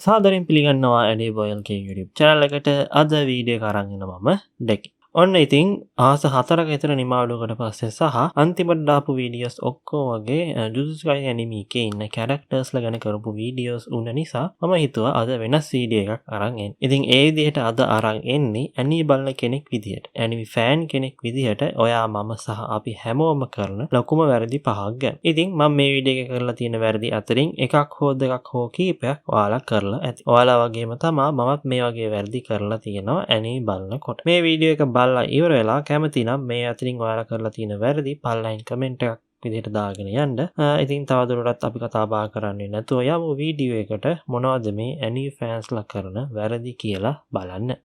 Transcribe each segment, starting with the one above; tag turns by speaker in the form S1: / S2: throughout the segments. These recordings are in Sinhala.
S1: සාදරයෙන් පිළිගන්නවා ඇඩි බොයල්ගේ YouTube channel එකට අද වීඩියෝ එක අරන් එන මම ඩෙකි. ඔන්න ඉතින් ආස 4ක විතර නිමාඩුවකට පස්සේ සහ අන්තිමට දාපු වීඩියෝස් ඔක්කොම වගේ ජුජුත්සු කයිසන් ඇනිමේ එකේ ඉන්න කැරක්ටර්ස්ලා ගැන කරපු වීඩියෝස් උන නිසා මම හිතුවා අද වෙනස් වීඩියෝ එකක් අරන් එන්න. ඉතින් ඒ විදිහට අද අරන් එන්නේ ඇනි බලන කෙනෙක් විදිහට. ඇනිමේ ෆෑන් කෙනෙක් විදිහට ඔයා මම සහ අපි හැමෝම කරන ලොකුම වැරදි පහක් ගැන. ඉතින් මම මේ වීඩියෝ එක කරලා තියෙන වැරදි අතරින් එකක් හෝ දෙකක් හෝ කීපයක් ඔයාලා කරලා ඇති. ඔයාලා වගේම තමයි මමත් මේ වගේ වැරදි කරලා තියෙනවා ඇනි බලනකොට. මේ වීඩියෝ එක බලලා ඉවර වෙලා කැමති නම් මේ අතරින් ඔයාලා කරලා තියෙන වැරදි පල්ලයින් කමෙන්ට් එකක් විදිහට දාගෙන යන්න. ඉතින් තවදුරටත් අපි කතා බහ කරන්නේ නැතුව යමු වීඩියෝ එකට. මොනවද මේ ඇනි ෆෑන්ස්ලා කරන වැරදි කියලා බලන්න.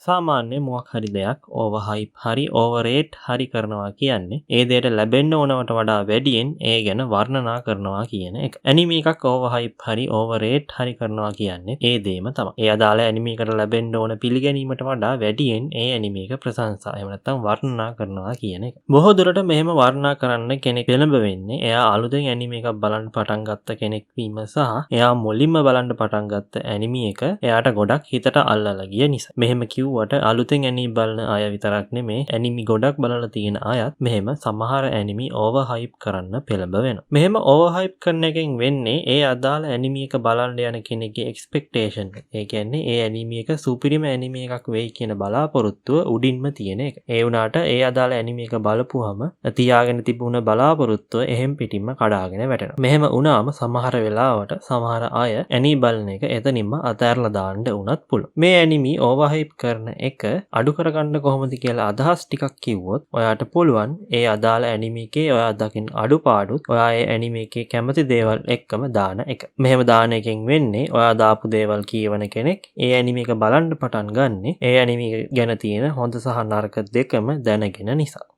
S1: සාමාන්‍ය මොකක් හරි දෙයක් ඕවර් හයිප් හරි ඕවර් රේට් හරි කරනවා කියන්නේ ඒ දෙයට ලැබෙන්න ඕනවට වඩා වැඩියෙන් ඒ ගැන වර්ණනා කරනවා කියන එක. ඇනිමේ එකක් ඕවර් හයිප් හරි ඕවර් රේට් හරි කරනවා කියන්නේ ඒ දෙයම තමයි. ඒ අදාළ ඇනිමේ එකට ලැබෙන්න ඕන පිළිගැනීමට වඩා වැඩියෙන් ඒ ඇනිමේ එක ප්‍රශංසා එහෙම නැත්නම් වර්ණනා කරනවා කියන එක. බොහෝ දුරට මෙහෙම වර්ණනා කරන්න කෙනෙක් පෙළඹ වෙන්නේ එයා අලුතෙන් ඇනිමේ එකක් බලන්න පටන් ගත්ත කෙනෙක් වීම සහ එයා මුලින්ම බලන්න පටන් ගත්ත ඇනිමේ එක එයාට ගොඩක් හිතට අල්ලලා ගිය නිසා. මෙහෙම අලුතෙන් ඇනි බලන අය විතරක් නෙමේ ඇනිමි ගොඩක් බලලා තියෙන අයත් මෙහෙම සමහර ඇනිමි ඕවර් හයිප් කරන්න පෙළඹ වෙනවා. මෙහෙම ඕවර් හයිප් කරන එකෙන් වෙන්නේ ඒ අදාළ ඇනිමි එක බලන්න යන කෙනෙක්ගේ එක්ස්පෙක්ටේෂන් එක. ඒ කියන්නේ ඒ ඇනිමි එක සුපිරිම ඇනිමි එකක් වෙයි කියන බලාපොරොත්තුව උඩින්ම තියෙන එක. ඒ වුණාට ඒ අදාළ ඇනිමි එක බලපුවම තියාගෙන තිබුණ බලාපොරොත්තුව එහෙම් පිටින්ම කඩාගෙන වැටෙනවා. මෙහෙම වුණාම සමහර වෙලාවට සමහර අය ඇනි බලන එක එතනින්ම අතහැරලා දාන්න උනත් පුළුවන්. මේ ඇනිමි ඕවර් හයිප් කරන එක අඩු කරගන්න කොහොමද කියලා අදහස් ටිකක් කිව්වොත් ඔයාට පුළුවන් ඒ අදාළ ඇනිමේ එකේ ඔයා දකින්න අඩුපාඩුත් ඔයා ඒ ඇනිමේ එකේ කැමති දේවල් එක්කම දාන එක. මෙහෙම දාන එකෙන් වෙන්නේ ඔයා දාපු දේවල් කියවන කෙනෙක් ඒ ඇනිමේ එක බලන්න පටන් ගන්නෙ ඒ ඇනිමේ ගැන තියෙන හොඳ සහ නරක දෙකම දැනගෙන නිසා.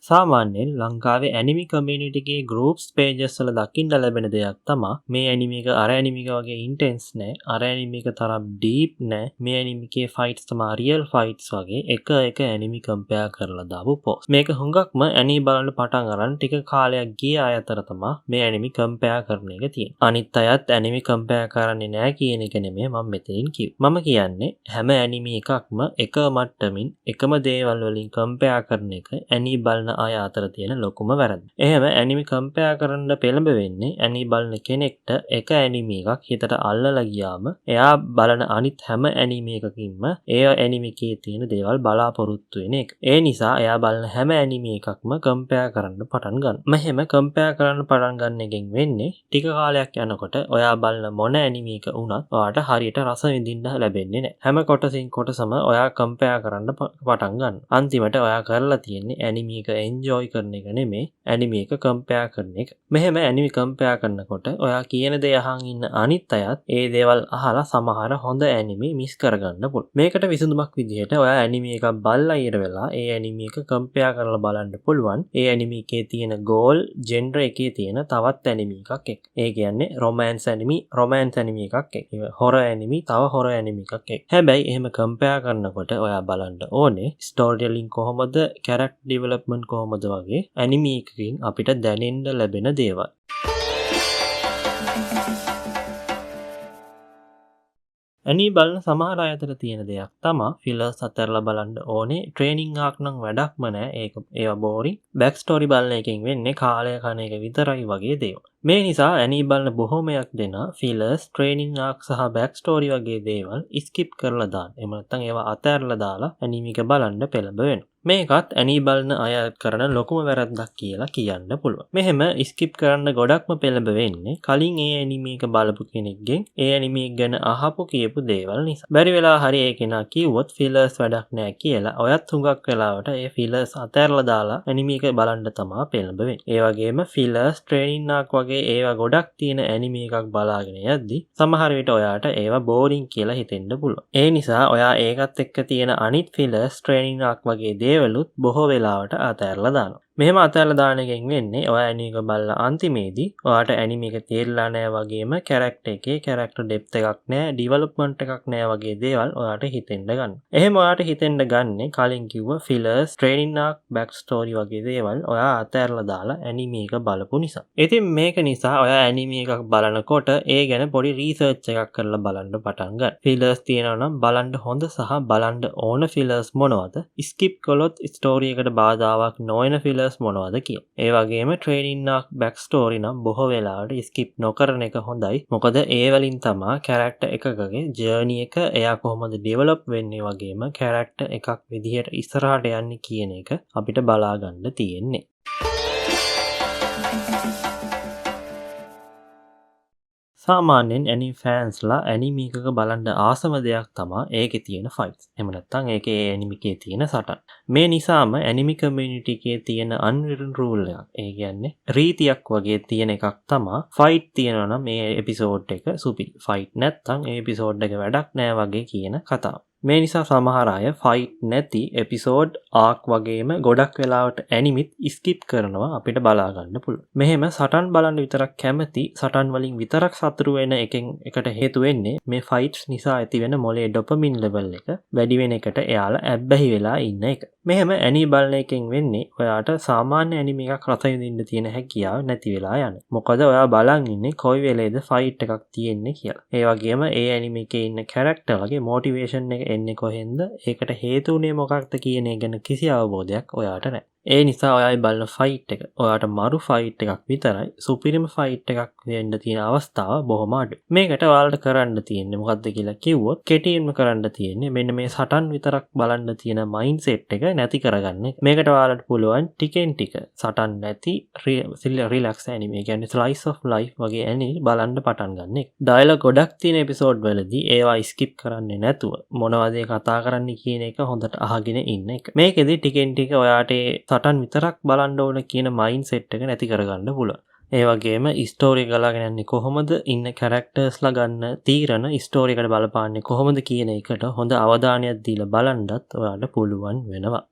S1: සාමාන්‍යයෙන් ලංකාවේ ඇනිමි කමියුනිටි එකේ ගෲප්ස් පේජස් වල දකින්න ලැබෙන දෙයක් තමයි මේ ඇනිමි එක අර ඇනිමි එක වගේ ඉන්ටෙන්ස් නෑ අර ඇනිමි එක තරම් ඩීප් නෑ මේ ඇනිමි එකේ ෆයිට්ස් තමයි රියල් ෆයිට්ස් වගේ එක ඇනිමි කම්පෙයාර් කරලා දාපු පෝස්ට්. මේක හුඟක්ම ඇනි බලන්න පටන් අරන් ටික කාලයක් ගිය අය අතර තමයි මේ ඇනිමි කම්පෙයාර් කරන එක තියෙන්නේ. අනිත් අයත් ඇනිමි කම්පෙයාර් කරන්නේ නෑ කියන එක නෙමෙයි මම මෙතනින් කිව්වේ. මම කියන්නේ හැම ඇනිමි එකක්ම එක මට්ටමින් එකම දේවල් වලින් කම්පෙයාර් කරන එක ඇනි බලන අය අතර තියෙන ලොකුම වැරද්ද. එහෙම ඇනිමි කම්පෙයාර් කරන්න පෙළඹ වෙන්නේ ඇනි බලන කෙනෙක්ට එක ඇනිමි එකක් හිතට අල්ලලා ගියාම එයා බලන අනිත් හැම ඇනිමි එකකින්ම ඒ ඇනිමි එකේ තියෙන දේවල් බලාපොරොත්තු වෙන එක. ඒ නිසා එයා බලන හැම ඇනිමි එකක්ම කම්පෙයාර් කරන්න පටන් ගන්නවා. මෙහෙම කම්පෙයාර් කරන්න පටන් ගන්න එකෙන් වෙන්නේ ටික කාලයක් යනකොට ඔයා බලන මොන ඇනිමි එක වුණත් ඔයාට හරියට රස විඳින්න ලැබෙන්නේ නැහැ. හැම කොටසින් කොටසම ඔයා කම්පෙයාර් කරන්න පටන් ගන්නවා. අන්තිමට ඔයා කරලා තියෙන්නේ ඇනිමි එක එන්ජොයි කරන එක නෙමේ ඇනිමි එක කම්පෙයාර් කරන එක. මෙහෙම ඇනිමි කම්පෙයාර් කරනකොට ඔයා කියන දේ අහන් ඉන්න අනිත් අයත් ඒ දේවල් අහලා සමහර හොඳ ඇනිමි මිස් කරගන්න පුළුවන්. මේකට විසඳුමක් විදිහට ඔයා ඇනිමි එකක් බලලා ඉවර වෙලා ඒ ඇනිමි එක කම්පෙයාර් කරලා බලන්න පුළුවන්. ඒ ඇනිමි එකේ තියෙන ගෝල් ජෙන්ඩර් එකේ තියෙන තවත් ඇනිමි එකක් එක්ක. ඒ කියන්නේ රොමෑන්ස් ඇනිමි එකක් එක්ක. හොරර් ඇනිමි තව හොරර් ඇනිමි එකක් එක්ක. හැබැයි එහෙම කම්පෙයාර් කරනකොට ඔයා බලන්න ඕනේ ස්ටෝරි ටෙලිං කොහොමද කැරක්ටර් ඩෙවලොප්මන්ට් කොහොමද වගේ ඇනිමි එකකින් අපිට දැනෙන්න ලැබෙන දේවල්. ඇනි බලන සමහර අය අතර තියෙන දෙයක් තමයි ෆිලර්ස් අතරලා බලන්න ඕනේ. ට්‍රේනින් ආක් නම් වැඩක්ම නෑ. ඒවා බෝරින්. බෑක් ස්ටෝරි බලන එකෙන් වෙන්නේ කාලය කන එක විතරයි වගේ දේවල්. මේ නිසා ඇනි බලන බොහෝමයක් දෙනා ෆිලර්ස්, ට්‍රේනින් ආක් සහ බෑක් ස්ටෝරි වගේ දේවල් ස්කිප් කරලා දාන්න. එහෙම නැත්නම් ඒවා අතහැරලා දාලා ඇනිමි එක බලන්න පෙළඹ වෙනවා. මේකත් ඇනි බලන අය කරන ලොකුම වැරද්දක් කියලා කියන්න පුළුවන්. මෙහෙම ස්කිප් කරන්න ගොඩක්ම පෙළඹ වෙන්නේ කලින් ඒ ඇනිමි එක බලපු කෙනෙක්ගෙන් ඒ ඇනිමි එක ගැන අහපු කියපු දේවල් නිසා. බැරි වෙලා හරි ඒ කෙනා කිව්වොත් ෆිලර්ස් වැඩක් නෑ කියලා ඔයත් හුඟක් වෙලාවට ඒ ෆිලර්ස් අතහැරලා දාලා ඇනිමි එක බලන්න තමයි පෙළඹ වෙන්නේ. ඒ වගේම ෆිලර්ස්, ට්‍රේනින් ආක් වගේ ඒවා ගොඩක් තියෙන ඇනිමි එකක් බලාගෙන යද්දි සමහර විට ඔයාට ඒවා බෝරින් කියලා හිතෙන්න පුළුවන්. ඒ නිසා ඔයා ඒකත් එක්ක තියෙන අනිත් ෆිලර්ස්, ට්‍රේනින් ආක් වගේ දේවලුත් බොහෝ වෙලාවට අතහැරලා දානවා. මෙහෙම අතහැරලා දාන එකෙන් වෙන්නේ ඔය ඇනිමේ එක බලලා අන්තිමේදී ඔයාට ඇනිමේ එක තේරිලා නැහැ වගේම කැරක්ටර් එකේ කැරක්ටර් ඩෙප්ත් එකක් නැහැ, ඩිවෙලොප්මන්ට් එකක් නැහැ වගේ දේවල් ඔයාට හිතෙන්න ගන්න. එහෙම ඔයාට හිතෙන්න ගන්නේ කලින් කිව්ව ෆිලර්ස්, ට්‍රේනින් ආක්, බෑක් ස්ටෝරි වගේ දේවල් ඔයා අතහැරලා දාලා ඇනිමේ එක බලපු නිසා. ඉතින් මේක නිසා ඔයා ඇනිමේ එකක් බලනකොට ඒ ගැන පොඩි රීසර්ච් එකක් කරලා බලන්න පටන් ගන්න. ෆිලර්ස් තියෙනවා නම් බලන්න හොඳ සහ බලන්න ඕන ෆිලර්ස් මොනවද? ස්කිප් කළොත් ස්ටෝරි එකට බාධාවක් නොවන ෆිලර්ස් මොනවද කියලා. ඒ වගේම ට්‍රේනින් ආක්, බෑක් ස්ටෝරි නම් බොහෝ වෙලාවට ස්කිප් නොකරන එක හොඳයි. මොකද ඒ වලින් තමයි කැරක්ටර් එකකගේ ජර්නි එක එයා කොහොමද ඩෙවලොප් වෙන්නේ වගේම කැරක්ටර් එකක් විදිහට ඉස්සරහට යන්නේ කියන එක අපිට බලා ගන්න තියෙන්නේ. සාමාන්‍යයෙන් ඇනි ෆෑන්ස්ලා ඇනිමේ එකක බලන්න ආසම දෙයක් තමයි ඒකේ තියෙන ෆයිට්ස්. එහෙම නැත්නම් ඒකේ ඇනිමේ එකේ තියෙන සටන්. මේ නිසාම ඇනිමේ කමියුනිටි එකේ තියෙන අන්රිටන් රූල් එකක්. ඒ කියන්නේ රීතියක් වගේ තියෙන එකක් තමයි ෆයිට් තියෙනවා නම් මේ එපිසෝඩ් එක සුපිරි. ෆයිට් නැත්නම් ඒ එපිසෝඩ් එක වැඩක් නෑ වගේ කියන කතාව. මේ නිසා සමහර අය ෆයිට් නැති එපිසෝඩ් ආක් වගේම ගොඩක් වෙලාවට ඇනිමිත් ස්කිප් කරනවා අපිට බලා ගන්න පුළුවන්. මෙහෙම සටන් බලන්න විතරක් කැමති, සටන් වලින් විතරක් සතුටු වෙන එකෙන් එකට හේතු වෙන්නේ මේ ෆයිට්ස් නිසා ඇති වෙන මොලේ ඩොපමින් ලෙවල් එක වැඩි වෙන එකට එයාලා ඇබ්බැහි වෙලා ඉන්න එක. මෙහෙම ඇනි බලන එකෙන් වෙන්නේ ඔයාට සාමාන්‍ය ඇනිමේ එකක් රස විඳින්න තියෙන හැකියාව නැති වෙලා යන. මොකද ඔයා බලන් ඉන්නේ කොයි වෙලේද ෆයිට් එකක් තියෙන්නේ කියලා. ඒ වගේම ඒ ඇනිමේ එකේ ඉන්න කැරක්ටර්ලගේ මොටිවේෂන් එක එන්නේ කොහෙන්ද? ඒකට හේතු උනේ මොකක්ද කියන එක ගැන කිසි අවබෝධයක් ඔයාට නැහැ. ඒ නිසා ඔයායි බලන ෆයිට් එක ඔයාට මරු ෆයිට් එකක් විතරයි. සුපිරිම ෆයිට් එකක් වෙන්න තියෙන අවස්ථාව බොහොම අඩුයි. මේකට ඔයාලට කරන්න තියෙන්නේ මොකද්ද කියලා කිව්වොත් කෙටියෙන්ම කරන්න තියෙන්නේ මෙන්න මේ සටන් විතරක් බලන්න තියෙන මයින්ඩ්සෙට් එක නැති කරගන්න එක. මේකට ඔයාලට පුළුවන් ටිකෙන් ටික සටන් නැති රිලැක්ස් ඇනිමේ, කියන්නේ ස්ලයිස් ඔෆ් ලයිෆ් වගේ ඇනිමේ බලන්න පටන් ගන්න එක. ඩයලොග් ගොඩක් තියෙන එපිසෝඩ් වලදී ඒවා ස්කිප් කරන්නේ නැතුව මොනවද කතා කරන්නේ කියන එක හොඳට අහගෙන ඉන්න එක. මේකෙදි ටිකෙන් ටික ඔයාට සටන් විතරක් බලන්න ඕන කියන මයින්ඩ්සෙට් එක නැති කරගන්න පුළුවන්. ඒ වගේම ස්ටෝරි ගලාගෙන යන්නේ කොහොමද, ඉන්න කැරක්ටර්ස්ලා ගන්න තීරණ ස්ටෝරි එකට බලපාන්නේ කොහොමද කියන එකට හොඳ අවධානයක් දීලා බලන්නත් ඔයාලට පුළුවන් වෙනවා.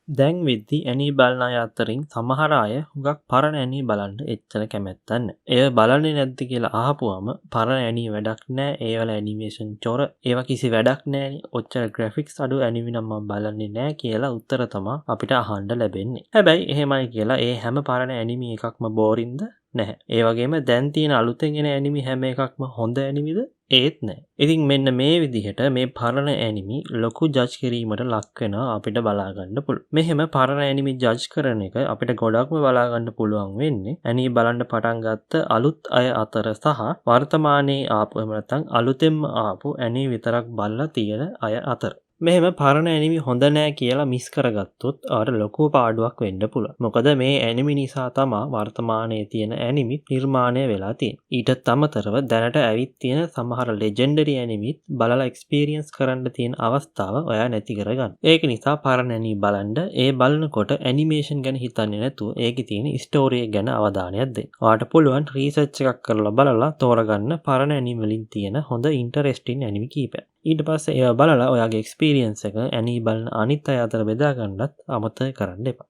S1: දැන් වෙද්දි ඇනි බලන අය අතරින් සමහර අය හුඟක් පරණ ඇනි බලන්න එච්චර කැමැත්තක් නැහැ. ඒව බලන්නේ නැද්ද කියලා අහපුවම පරණ ඇනි වැඩක් නැහැ. ඒවල ඇනිමේෂන් චොර, ඒවා කිසි වැඩක් නැහැනේ. ඔච්චර ග්‍රැෆික්ස් අඩු ඇනිමි නම් මම බලන්නේ නැහැ කියලා උත්තර තමයි අපිට අහන්න ලැබෙන්නේ. හැබැයි එහෙමයි කියලා ඒ හැම පරණ ඇනිමි එකක්ම බෝරින්ද? නැහැ. ඒ වගේම දැන් තියෙන අලුතෙන් එන ඇනිමි හැම එකක්ම හොඳ ඇනිමිද? ඒත් නැහැ. ඉතින් මෙන්න මේ විදිහට මේ පරණ ඇනිමි ලොකු ජජ් කිරීමට ලක් වෙනවා අපිට බලා ගන්න පුළුවන්. මෙහෙම පරණ ඇනිමි ජජ් කරන එක අපිට ගොඩක්ම බලා ගන්න පුළුවන් වෙන්නේ ඇනි බලන්න පටන් ගත්ත අලුත් අය අතර සහ වර්තමානයේ ආපු එහෙම නැත්නම් අලුතෙන්ම ආපු ඇනි විතරක් බලලා තියෙන අය අතර. මෙහෙම පරණ ඇනිමි හොඳ නෑ කියලා මිස් කරගත්තොත් ආට ලොකු පාඩුවක් වෙන්න පුළුවන්. මොකද මේ ඇනිමි නිසා තමයි වර්තමානයේ තියෙන ඇනිමිත් නිර්මාණය වෙලා තියෙන්නේ. ඊටත් අමතරව දැනට ඇවිත් තියෙන සමහර ලෙජෙන්ඩරි ඇනිමිත් බලලා එක්ස්පීරියන්ස් කරන්න තියෙන අවස්ථාව ඔයා නැති කරගන්න. ඒක නිසා පරණ ඇනිමි බලන්න ඒ බලනකොට ඇනිමේෂන් ගැන හිතන්නේ නැතුව ඒකේ තියෙන ස්ටෝරි ගැන අවධානයක් දෙන්න. ඔයාට පුළුවන් රිසර්ච් එකක් කරලා බලලා තෝරගන්න පරණ ඇනිමි වලින් තියෙන හොඳ ඉන්ටරෙස්ටිං ඇනිමි කීපයක්. ඊට පස්සේ ඒවා බලලා ඔයාගේ එක්ස්පීරියන්ස් එක ඇනි බලන අනිත් අය අතර බෙදා ගන්නත් අමතක කරන්න එපා.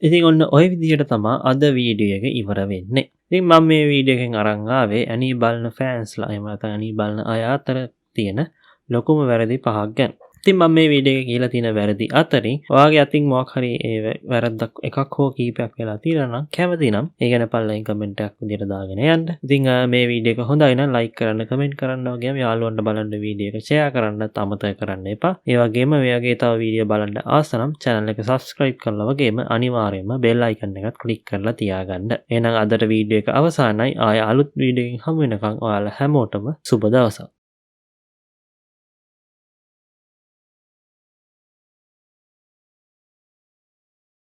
S1: ඉතින් ඔන්න ඔය විදිහට තමයි අද වීඩියෝ එක ඉවර වෙන්නේ. ඉතින් මම මේ වීඩියෝ එකෙන් අරන් ආවේ ඇනි බලන ෆෑන්ස්ලා එහෙම නැත්නම් ඇනි බලන අය අතර තියෙන ලොකුම වැරදි පහක් ගැන. ඉතින් මම මේ වීඩියෝ එකේ කියලා තියෙන වැරදි අතරින් ඔයාගේ අතින් මොකක් හරි ඒ වැරද්දක් එකක් හෝ කීපයක් වෙලා තියෙනවා නම් කැමති නම් ඒ ගැන පල්ලෙන් කමෙන්ට් එකක් විදිහට දාගෙන යන්න. ඉතින් මේ වීඩියෝ එක හොඳයි නම් ලයික් කරන්න, කමෙන්ට් කරන්න වගේම යාළුවන්ට බලන්න වීඩියෝ එක ෂෙයා කරන්නත් අමතක කරන්න එපා. ඒ වගේම මේ වගේ තව වීඩියෝ බලන්න ආස නම් channel එක subscribe කරලා වගේම අනිවාර්යයෙන්ම bell icon එකත් click කරලා තියාගන්න. එහෙනම් අදට වීඩියෝ එක අවසానයි. ආය අලුත් වීඩියෝ එකකින් හමු වෙනකන් ඔයාලා හැමෝටම සුබ දවසක්.